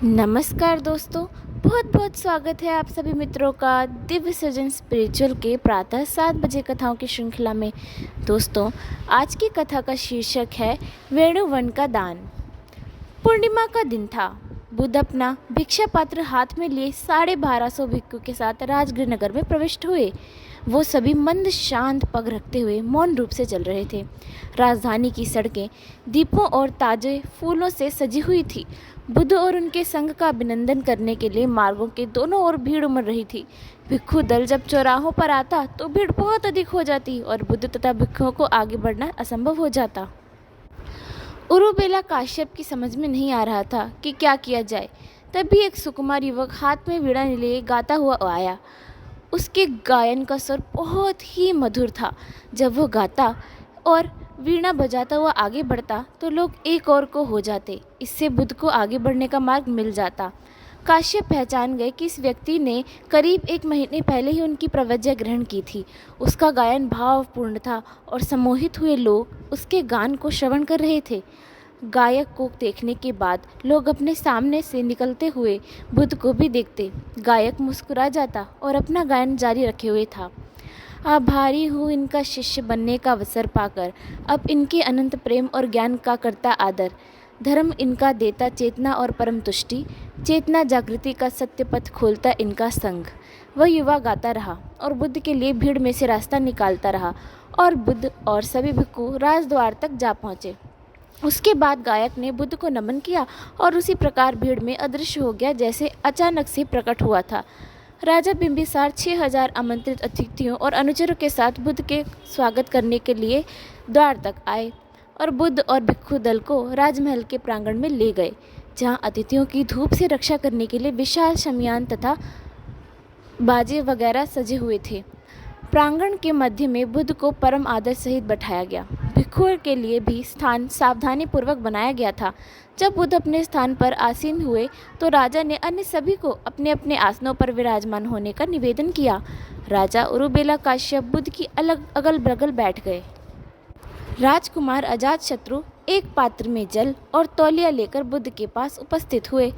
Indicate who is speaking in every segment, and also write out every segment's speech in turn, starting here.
Speaker 1: नमस्कार दोस्तों, बहुत बहुत स्वागत है आप सभी मित्रों का दिव्य सृजन स्पिरिचुअल के प्रातः 7 बजे कथाओं की श्रृंखला में। दोस्तों, आज की कथा का शीर्षक है वेणुवन का दान। पूर्णिमा का दिन था। बुद्ध अपना भिक्षा पात्र हाथ में लिए 1250 भिक्षु के साथ राजगृह नगर में प्रविष्ट हुए। वो सभी मंद शांत पग रखते हुए मौन रूप से चल रहे थे। राजधानी की सड़कें दीपों और ताजे फूलों से सजी हुई थी। बुद्ध और उनके संघ का अभिनंदन करने के लिए मार्गों के दोनों ओर भीड़ उमड़ रही थी। भिक्षु दल जब चौराहों पर आता तो भीड़ बहुत अधिक हो जाती और बुद्ध तथा भिक्षुओं को आगे बढ़ना असंभव हो जाता। उरुबेला काश्यप की समझ में नहीं आ रहा था कि क्या किया जाए। तभी एक सुकुमार युवक हाथ में वीणा लिए गाता हुआ आया। उसके गायन का स्वर बहुत ही मधुर था। जब वो गाता और वीणा बजाता हुआ आगे बढ़ता तो लोग एक और को हो जाते। इससे बुद्ध को आगे बढ़ने का मार्ग मिल जाता। काश्यप पहचान गए कि इस व्यक्ति ने करीब 1 महीने पहले ही उनकी प्रवज्ञा ग्रहण की थी। उसका गायन भावपूर्ण था और सम्मोहित हुए लोग उसके गान को श्रवण कर रहे थे। गायक को देखने के बाद लोग अपने सामने से निकलते हुए बुद्ध को भी देखते। गायक मुस्कुरा जाता और अपना गायन जारी रखे हुए था। आभारी हूँ इनका शिष्य बनने का अवसर पाकर, अब इनके अनंत प्रेम और ज्ञान का करता आदर। धर्म इनका देता चेतना और परम तुष्टि, चेतना जागृति का सत्य पथ खोलता इनका संग। वह युवा गाता रहा और बुद्ध के लिए भीड़ में से रास्ता निकालता रहा और बुद्ध और सभी भिक्षु राजद्वार तक जा पहुँचे। उसके बाद गायक ने बुद्ध को नमन किया और उसी प्रकार भीड़ में अदृश्य हो गया जैसे अचानक से प्रकट हुआ था। राजा बिंबिसार 6000 आमंत्रित अतिथियों और अनुचरों के साथ बुद्ध के स्वागत करने के लिए द्वार तक आए और बुद्ध और भिक्षु दल को राजमहल के प्रांगण में ले गए, जहां अतिथियों की धूप से रक्षा करने के लिए विशाल शमियान तथा बाजे वगैरह सजे हुए थे। प्रांगण के मध्य में बुद्ध को परम आदर सहित बैठाया गया। भिक्षुओं के लिए भी स्थान सावधानी पूर्वक बनाया गया था। जब बुद्ध अपने स्थान पर आसीन हुए तो राजा ने अन्य सभी को अपने अपने आसनों पर विराजमान होने का निवेदन किया। राजा उरुबेला काश्यप बुद्ध की अलग अगल बगल बैठ गए। राजकुमार अजातशत्रु एक पात्र में जल और तौलिया लेकर बुद्ध के पास उपस्थित हुए,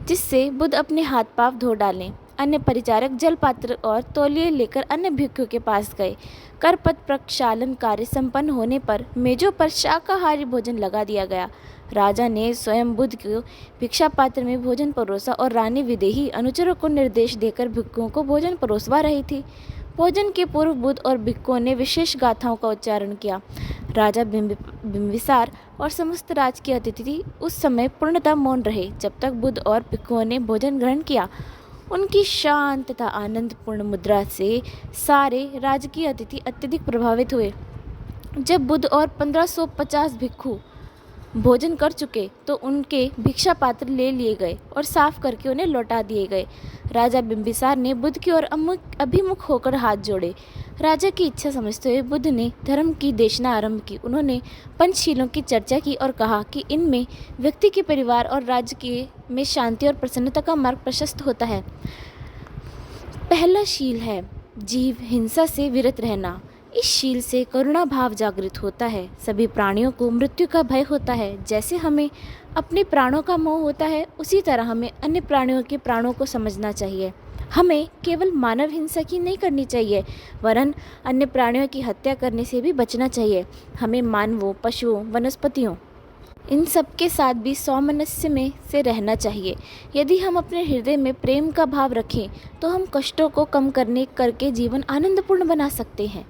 Speaker 1: जिससे बुद्ध अपने हाथ पांव धो डालें। अन्य परिचारक जल पात्र और तौलिए लेकर अन्य भिक्षुओं के पास गए। करपत प्रक्षालन कार्य संपन्न होने पर मेजों पर शाकाहारी भोजन लगा दिया गया। राजा ने स्वयं बुद्ध को भिक्षा पात्र में भोजन परोसा और रानी विदेही अनुचरों को निर्देश देकर भिक्षुओं को भोजन परोसवा रही थी। भोजन के पूर्व बुद्ध और भिक्षुओं ने विशेष गाथाओं का उच्चारण किया। राजा बिंबिसार और समस्त राज के अतिथि उस समय पूर्णतः मौन रहे जब तक बुद्ध और भिक्षुओं ने भोजन ग्रहण किया। उनकी शांत तथा आनंदपूर्ण मुद्रा से सारे राजकीय अतिथि अत्यधिक प्रभावित हुए। जब बुद्ध और 1550 भिक्षु भोजन कर चुके तो उनके भिक्षा पात्र ले लिए गए और साफ करके उन्हें लौटा दिए गए। राजा बिंबिसार ने बुद्ध की ओर अभिमुख होकर हाथ जोड़े। राजा की इच्छा समझते हुए बुद्ध ने धर्म की देशना आरंभ की। उन्होंने पंचशीलों की चर्चा की और कहा कि इनमें व्यक्ति के परिवार और राज्य के में शांति और प्रसन्नता का मार्ग प्रशस्त होता है। पहला शील है जीव हिंसा से विरत रहना। इस शील से करुणा भाव जागृत होता है। सभी प्राणियों को मृत्यु का भय होता है। जैसे हमें अपने प्राणों का मोह होता है, उसी तरह हमें अन्य प्राणियों के प्राणों को समझना चाहिए। हमें केवल मानव हिंसा ही नहीं करनी चाहिए, वरन अन्य प्राणियों की हत्या करने से भी बचना चाहिए। हमें मानवों, पशुओं, वनस्पतियों इन सब के साथ भी सौमनस्य में से रहना चाहिए। यदि हम अपने हृदय में प्रेम का भाव रखें तो हम कष्टों को कम करके जीवन आनंदपूर्ण बना सकते हैं।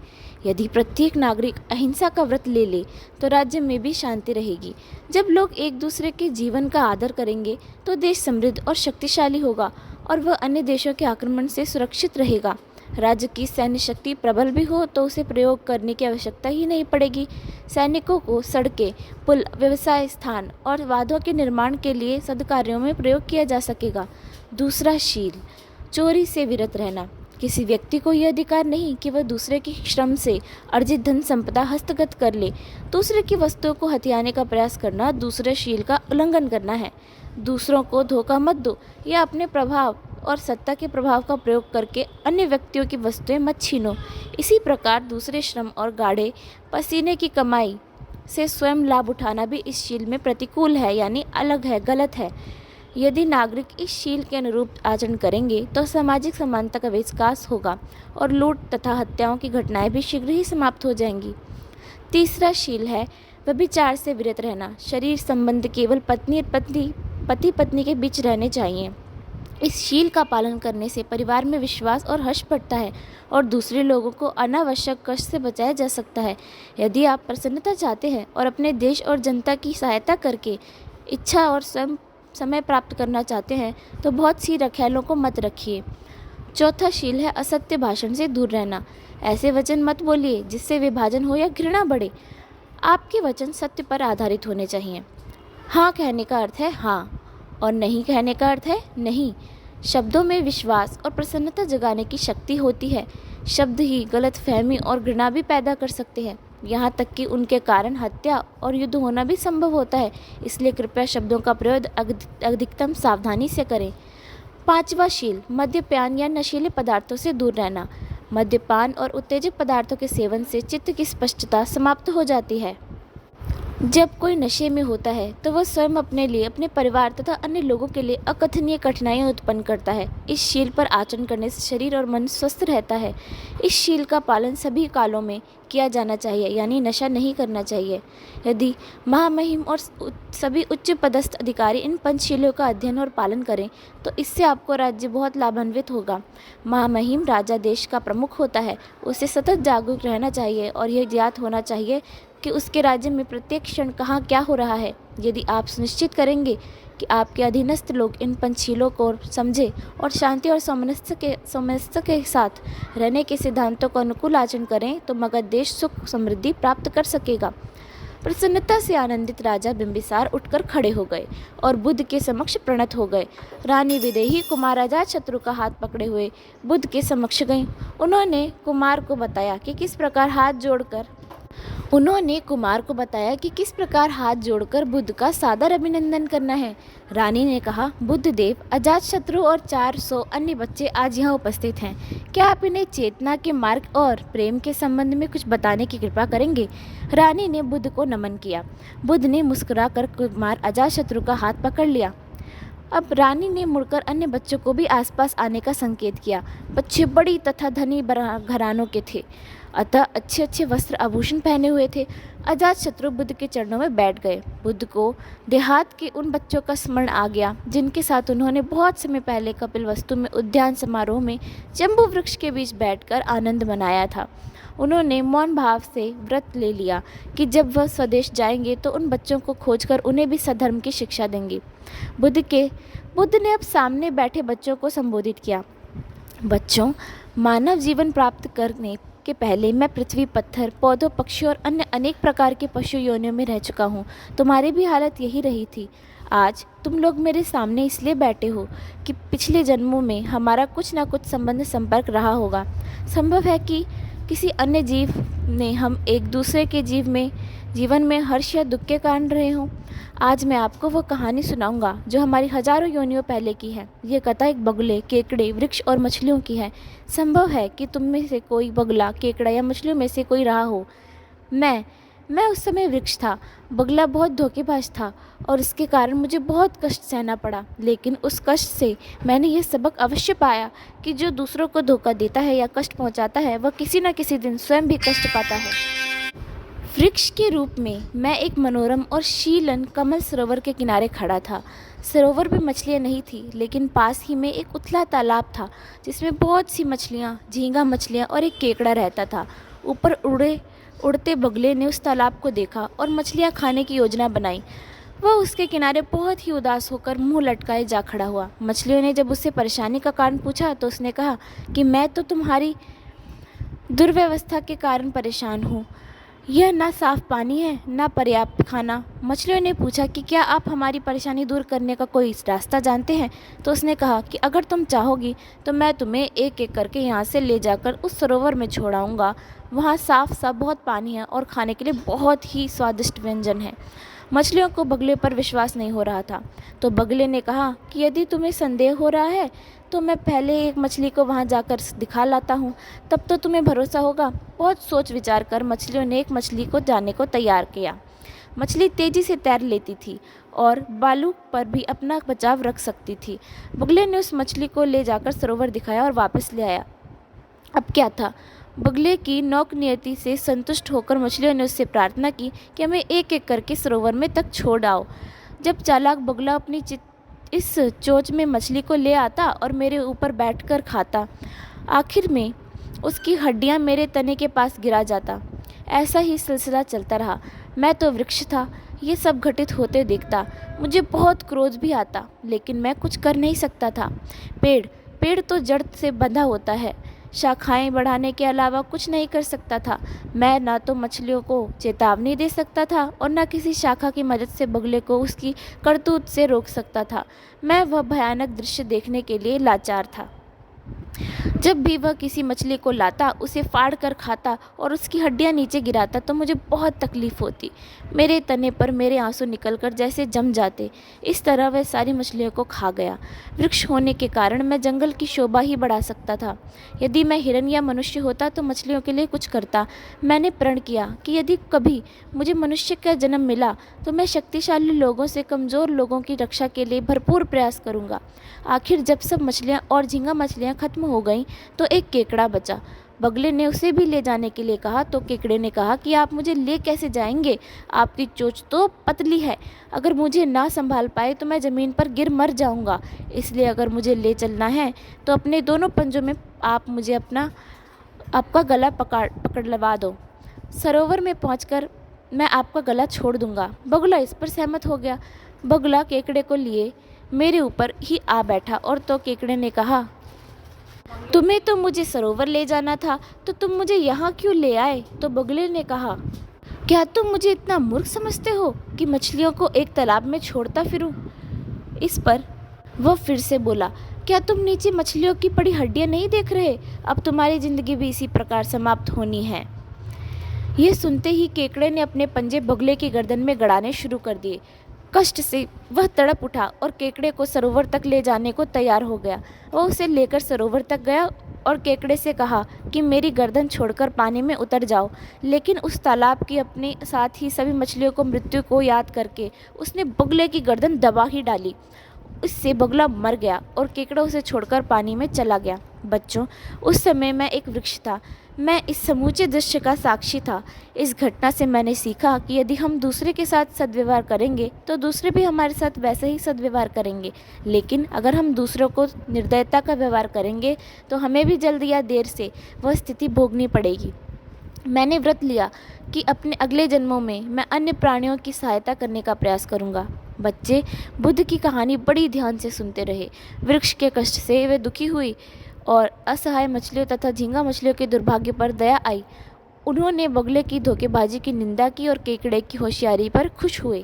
Speaker 1: यदि प्रत्येक नागरिक अहिंसा का व्रत ले ले तो राज्य में भी शांति रहेगी। जब लोग एक दूसरे के जीवन का आदर करेंगे तो देश समृद्ध और शक्तिशाली होगा और वह अन्य देशों के आक्रमण से सुरक्षित रहेगा। राज्य की सैन्य शक्ति प्रबल भी हो तो उसे प्रयोग करने की आवश्यकता ही नहीं पड़ेगी। सैनिकों को सड़कें, पुल, व्यवसाय स्थान और वादों के निर्माण के लिए सद्कार्यों में प्रयोग किया जा सकेगा। दूसरा शील चोरी से विरत रहना। किसी व्यक्ति को यह अधिकार नहीं कि वह दूसरे के श्रम से अर्जित धन संपदा हस्तगत कर ले। दूसरे की वस्तुओं को हथियाने का प्रयास करना दूसरे शील का उल्लंघन करना है। दूसरों को धोखा मत दो या अपने प्रभाव और सत्ता के प्रभाव का प्रयोग करके अन्य व्यक्तियों की वस्तुएं मत छीनो। इसी प्रकार दूसरे श्रम और गाढ़े पसीने की कमाई से स्वयं लाभ उठाना भी इस शील में प्रतिकूल है, यानी अलग है, गलत है। यदि नागरिक इस शील के अनुरूप आचरण करेंगे तो सामाजिक समानता का विकास होगा और लूट तथा हत्याओं की घटनाएं भी शीघ्र ही समाप्त हो जाएंगी। तीसरा शील है व्यभिचार से विरत रहना। शरीर संबंध केवल पति पत्नी के बीच रहने चाहिए। इस शील का पालन करने से परिवार में विश्वास और हर्ष बढ़ता है और दूसरे लोगों को अनावश्यक कष्ट से बचाया जा सकता है। यदि आप प्रसन्नता चाहते हैं और अपने देश और जनता की सहायता करके इच्छा और स्वयं समय प्राप्त करना चाहते हैं तो बहुत सी ख्यालों को मत रखिए। चौथा शील है असत्य भाषण से दूर रहना। ऐसे वचन मत बोलिए जिससे विभाजन हो या घृणा बढ़े। आपके वचन सत्य पर आधारित होने चाहिए। हाँ कहने का अर्थ है हाँ और नहीं कहने का अर्थ है नहीं। शब्दों में विश्वास और प्रसन्नता जगाने की शक्ति होती है। शब्द ही गलतफहमी और घृणा भी पैदा कर सकते हैं, यहाँ तक कि उनके कारण हत्या और युद्ध होना भी संभव होता है। इसलिए कृपया शब्दों का प्रयोग अधिकतम सावधानी से करें। पांचवा शील मद्यपान या नशीले पदार्थों से दूर रहना। मद्यपान और उत्तेजक पदार्थों के सेवन से चित्त की स्पष्टता समाप्त हो जाती है। जब कोई नशे में होता है तो वह स्वयं अपने लिए, अपने परिवार तथा अन्य लोगों के लिए अकथनीय कठिनाइयाँ उत्पन्न करता है। इस शील पर आचरण करने से शरीर और मन स्वस्थ रहता है। इस शील का पालन सभी कालों में किया जाना चाहिए, यानी नशा नहीं करना चाहिए। यदि महामहिम और सभी उच्च पदस्थ अधिकारी इन पंचशीलों का अध्ययन और पालन करें तो इससे आपको राज्य बहुत लाभान्वित होगा। महामहिम राजा देश का प्रमुख होता है, उसे सतत जागरूक रहना चाहिए और यह ज्ञात होना चाहिए कि उसके राज्य में प्रत्येक क्षण कहाँ क्या हो रहा है। यदि आप सुनिश्चित करेंगे कि आपके अधीनस्थ लोग इन पंचशीलों को समझे और शांति और सामंजस्य के साथ रहने के सिद्धांतों को अनुकूल आचरण करें तो मगध देश सुख समृद्धि प्राप्त कर सकेगा। प्रसन्नता से आनंदित राजा बिंबिसार उठकर खड़े हो गए और बुद्ध के समक्ष प्रणत हो गए। रानी विदेही कुमार अजातशत्रु का हाथ पकड़े हुए बुद्ध के समक्ष गईं। उन्होंने कुमार को बताया कि किस प्रकार हाथ जोड़कर बुद्ध का सादर अभिनंदन करना है। रानी ने कहा, बुद्ध देव, अजातशत्रु और 400 अन्य बच्चे आज यहाँ उपस्थित हैं। क्या आप इन्हें चेतना के मार्ग और प्रेम के संबंध में कुछ बताने की कृपा करेंगे? रानी ने बुद्ध को नमन किया। बुद्ध ने मुस्कुराकर कुमार अजातशत्रु का हाथ पकड़ लिया। अब रानी ने मुड़कर अन्य बच्चों को भी आसपास आने का संकेत किया। बच्चे बड़ी तथा धनी घरानों के थे, अतः अच्छे अच्छे वस्त्र आभूषण पहने हुए थे। अजातशत्रु बुद्ध के चरणों में बैठ गए। बुद्ध को देहात के उन बच्चों का स्मरण आ गया जिनके साथ उन्होंने बहुत समय पहले कपिलवस्तु में उद्यान समारोह में जम्बू वृक्ष के बीच बैठकर आनंद मनाया था। उन्होंने मौन भाव से व्रत ले लिया कि जब वह स्वदेश जाएंगे तो उन बच्चों को खोजकर उन्हें भी सधर्म की शिक्षा देंगे। बुद्ध ने अब सामने बैठे बच्चों को संबोधित किया। बच्चों, मानव जीवन प्राप्त करने के पहले मैं पृथ्वी, पत्थर, पौधों, पक्षियों और अन्य अनेक प्रकार के पशु योनियों में रह चुका हूँ। तुम्हारी भी हालत यही रही थी। आज तुम लोग मेरे सामने इसलिए बैठे हो कि पिछले जन्मों में हमारा कुछ ना कुछ संपर्क रहा होगा। संभव है कि किसी अन्य जीव ने हम एक दूसरे के जीवन में हर्ष या दुख के कारण रहे हों। आज मैं आपको वो कहानी सुनाऊंगा जो हमारी हजारों योनियों पहले की है। ये कथा एक बगुले, केकड़े, वृक्ष और मछलियों की है। संभव है कि तुम में से कोई बगुला, केकड़ा या मछलियों में से कोई रहा हो। मैं उस समय वृक्ष था। बगुला बहुत धोखेबाज था और इसके कारण मुझे बहुत कष्ट सहना पड़ा, लेकिन उस कष्ट से मैंने यह सबक अवश्य पाया कि जो दूसरों को धोखा देता है या कष्ट पहुंचाता है वह किसी न किसी दिन स्वयं भी कष्ट पाता है। वृक्ष के रूप में मैं एक मनोरम और शीलन कमल सरोवर के किनारे खड़ा था। सरोवर में मछलियाँ नहीं थी, लेकिन पास ही में एक उथला तालाब था जिसमें बहुत सी मछलियाँ, झींगा मछलियाँ और एक केकड़ा रहता था। ऊपर उड़ते बगुले ने उस तालाब को देखा और मछलियाँ खाने की योजना बनाई। वह उसके किनारे बहुत ही उदास होकर मुंह लटकाए जा खड़ा हुआ। मछलियों ने जब उससे परेशानी का कारण पूछा तो उसने कहा कि मैं तो तुम्हारी दुर्व्यवस्था के कारण परेशान हूँ। यह ना साफ पानी है, ना पर्याप्त खाना। मछलियों ने पूछा कि क्या आप हमारी परेशानी दूर करने का कोई रास्ता जानते हैं? तो उसने कहा कि अगर तुम चाहोगी तो मैं तुम्हें एक एक करके यहाँ से ले जाकर उस सरोवर में छोड़ाऊँगा। वहाँ साफ बहुत पानी है और खाने के लिए बहुत ही स्वादिष्ट व्यंजन है। मछलियों को बगुले पर विश्वास नहीं हो रहा था, तो बगुले ने कहा कि यदि तुम्हें संदेह हो रहा है तो मैं पहले एक मछली को वहां जाकर दिखा लाता हूं, तब तो तुम्हें भरोसा होगा। बहुत सोच विचार कर मछलियों ने एक मछली को जाने को तैयार किया। मछली तेजी से तैर लेती थी और बालू पर भी अपना बचाव रख सकती थी। बगुले ने उस मछली को ले जाकर सरोवर दिखाया और वापस ले आया। अब क्या था? बगुले की नौक नियति से संतुष्ट होकर मछलियों ने उससे प्रार्थना की कि हमें एक एक करके सरोवर में तक छोड़ आओ। जब चालाक बगुला अपनी इस चोंच में मछली को ले आता और मेरे ऊपर बैठकर खाता, आखिर में उसकी हड्डियां मेरे तने के पास गिरा जाता। ऐसा ही सिलसिला चलता रहा। मैं तो वृक्ष था, ये सब घटित होते देखता मुझे बहुत क्रोध भी आता, लेकिन मैं कुछ कर नहीं सकता था। पेड़ तो जड़ से बंधा होता है, शाखाएं बढ़ाने के अलावा कुछ नहीं कर सकता था। मैं ना तो मछलियों को चेतावनी दे सकता था और न किसी शाखा की मदद से बगुले को उसकी करतूत से रोक सकता था। मैं वह भयानक दृश्य देखने के लिए लाचार था। जब भी वह किसी मछली को लाता, उसे फाड़ कर खाता और उसकी हड्डियां नीचे गिराता तो मुझे बहुत तकलीफ होती। मेरे तने पर मेरे आंसू निकलकर जैसे जम जाते। इस तरह वह सारी मछलियों को खा गया। वृक्ष होने के कारण मैं जंगल की शोभा ही बढ़ा सकता था। यदि मैं हिरन या मनुष्य होता तो मछलियों के लिए कुछ करता। मैंने प्रण किया कि यदि कभी मुझे मनुष्य का जन्म मिला तो मैं शक्तिशाली लोगों से कमज़ोर लोगों की रक्षा के लिए भरपूर प्रयास करूँगा। आखिर जब सब मछलियाँ और झींगा मछलियाँ खत्म हो गईं तो एक केकड़ा बचा। बगुले ने उसे भी ले जाने के लिए कहा तो केकड़े ने कहा कि आप मुझे ले कैसे जाएंगे? आपकी चोंच तो पतली है। अगर मुझे ना संभाल पाए तो मैं ज़मीन पर गिर मर जाऊंगा। इसलिए अगर मुझे ले चलना है तो अपने दोनों पंजों में आप मुझे आपका गला पकड़वा दो। सरोवर में पहुंचकर मैं आपका गला छोड़ दूंगा। बगुला इस पर सहमत हो गया। बगुला केकड़े को लिए मेरे ऊपर ही आ बैठा और तो केकड़े ने कहा, तुम्हें तो मुझे सरोवर ले जाना था तो तुम मुझे यहाँ क्यों ले आए? तो बगुले ने कहा, क्या तुम मुझे इतना मूर्ख समझते हो कि मछलियों को एक तालाब में छोड़ता फिरूं? इस पर वह फिर से बोला, क्या तुम नीचे मछलियों की पड़ी हड्डियां नहीं देख रहे? अब तुम्हारी जिंदगी भी इसी प्रकार समाप्त होनी है। यह सुनते ही केकड़े ने अपने पंजे बगुले की गर्दन में गड़ाने शुरू कर दिए। कष्ट से वह तड़प उठा और केकड़े को सरोवर तक ले जाने को तैयार हो गया। वह उसे लेकर सरोवर तक गया और केकड़े से कहा कि मेरी गर्दन छोड़कर पानी में उतर जाओ। लेकिन उस तालाब की अपने साथ ही सभी मछलियों को मृत्यु को याद करके उसने बगुले की गर्दन दबा ही डाली। इससे बगुला मर गया और केकड़ा उसे छोड़कर पानी में चला गया। बच्चों, उस समय मैं एक वृक्ष था। मैं इस समूचे दृश्य का साक्षी था। इस घटना से मैंने सीखा कि यदि हम दूसरे के साथ सद्व्यवहार करेंगे तो दूसरे भी हमारे साथ वैसे ही सद्व्यवहार करेंगे। लेकिन अगर हम दूसरों को निर्दयता का व्यवहार करेंगे तो हमें भी जल्द या देर से वह स्थिति भोगनी पड़ेगी। मैंने व्रत लिया कि अपने अगले जन्मों में मैं अन्य प्राणियों की सहायता करने का प्रयास करूंगा। बच्चे बुद्ध की कहानी बड़ी ध्यान से सुनते रहे। वृक्ष के कष्ट से वे दुखी हुई और असहाय मछलियों तथा झींगा मछलियों के दुर्भाग्य पर दया आई। उन्होंने बगुले की धोखेबाजी की निंदा की और केकड़े की होशियारी पर खुश हुए।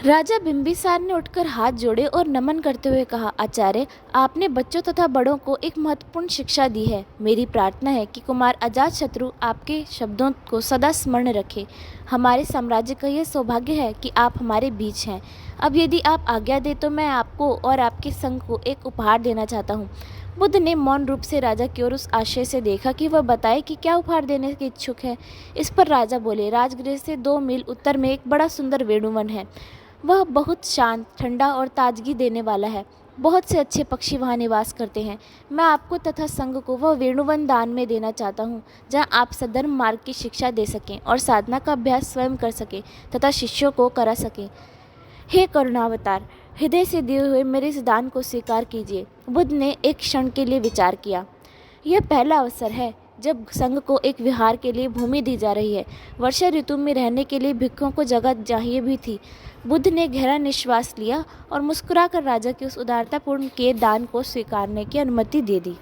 Speaker 1: राजा बिंबिसार ने उठकर हाथ जोड़े और नमन करते हुए कहा, आचार्य, आपने बच्चों तथा बड़ों को एक महत्वपूर्ण शिक्षा दी है। मेरी प्रार्थना है कि कुमार अजातशत्रु आपके शब्दों को सदा स्मरण रखे। हमारे साम्राज्य का यह सौभाग्य है कि आप हमारे बीच हैं। अब यदि आप आज्ञा दें तो मैं आपको और आपके संघ को एक उपहार देना चाहता हूँ। बुद्ध ने मौन रूप से राजा की ओर उस आशय से देखा कि वह बताए कि क्या उपहार देने के इच्छुक है। इस पर राजा बोले, राजगृह से 2 मील उत्तर में एक बड़ा सुंदर वेणुवन है। वह बहुत शांत, ठंडा और ताजगी देने वाला है। बहुत से अच्छे पक्षी वहाँ निवास करते हैं। मैं आपको तथा संघ को वह वेणुवन दान में देना चाहता हूँ, जहाँ आप सधर्म मार्ग की शिक्षा दे सकें और साधना का अभ्यास स्वयं कर सकें तथा शिष्यों को करा सकें। हे करुणावतार, हृदय से दिए हुए मेरे इस दान को स्वीकार कीजिए। बुद्ध ने एक क्षण के लिए विचार किया। यह पहला अवसर है जब संघ को एक विहार के लिए भूमि दी जा रही है। वर्षा ऋतु में रहने के लिए भिक्षुओं को जगह चाहिए भी थी। बुद्ध ने गहरा निश्वास लिया और मुस्कुराकर राजा के उस उदारतापूर्ण के दान को स्वीकारने की अनुमति दे दी।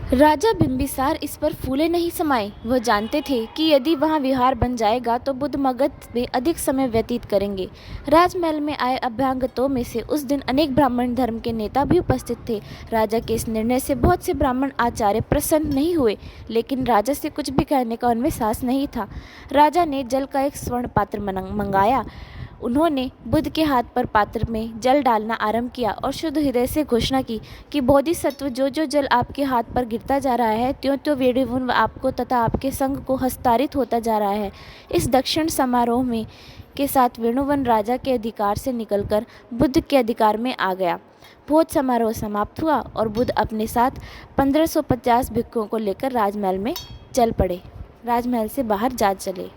Speaker 1: राजा बिंबिसार इस पर फूले नहीं समाये। वह जानते थे कि यदि वहाँ विहार बन जाएगा तो बुद्ध मगध में अधिक समय व्यतीत करेंगे। राजमहल में आए अभ्यागतों में से उस दिन अनेक ब्राह्मण धर्म के नेता भी उपस्थित थे। राजा के इस निर्णय से बहुत से ब्राह्मण आचार्य प्रसन्न नहीं हुए, लेकिन राजा से कुछ भी कहने का उनमें साहस नहीं था। राजा ने जल का एक स्वर्ण पात्र मंगाया। उन्होंने बुद्ध के हाथ पर पात्र में जल डालना आरंभ किया और शुद्ध हृदय से घोषणा की कि बोधिसत्व जो जो जल आपके हाथ पर गिरता जा रहा है त्यों त्यों वेणुवन आपको तथा आपके संग को हस्तांतरित होता जा रहा है। इस दक्षिण समारोह में के साथ वेणुवन राजा के अधिकार से निकलकर बुद्ध के अधिकार में आ गया। भोज समारोह समाप्त हुआ और बुद्ध अपने साथ 1550 भिक्षुओं को लेकर राजमहल में चल पड़े, राजमहल से बाहर जा चले।